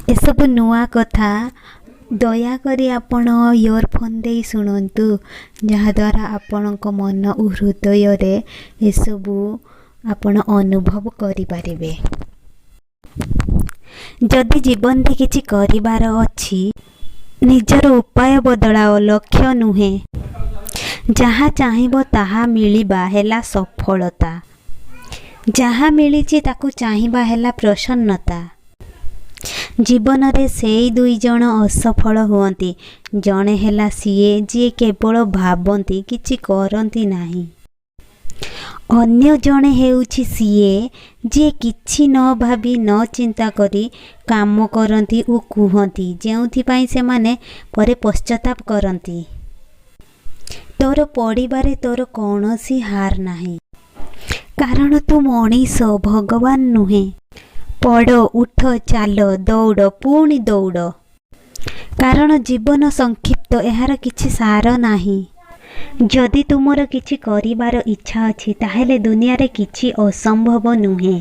एसबु नुआ कथा दयाकरी आपण इयरफोन दे शुणु जहाद्वारा आपण मन और हृदय रे एसबु आपण अनुभव करिपारिबे। जदि जीवन रे किछि करिबार अछि निजर उपाय बदलाओ, लक्ष्य नुहे। जहाँ चाहिबो ताहा मिलिबा हेला सफलता, जहाँ मिलिछि ताकु चाहिबा हेला प्रसन्नता। जीवन रे सेई दुई जण असफल हुअंती, जणे हेला सीए जी केवल भाबंती किछि करंती नाही, अन्य जणे हेउछि सीए जी किछि न भाबी न चिंता करी काम करंती ओ कुहंती, जेउथि पई से माने परे पश्चाताप करंती। तोर पढ़िबारे तोर कौनसी हार नाही, कारण तू मनीष भगवान नुहे। पढ़, उठ, चाल, दौड़, पुणी दौड़, कारण जीवन संक्षिप्त, एहार किछि सार नाही। जदि तुमर किछि करिबार इच्छा अछि ताहेले दुनिया रे किछि असंभव नुहे।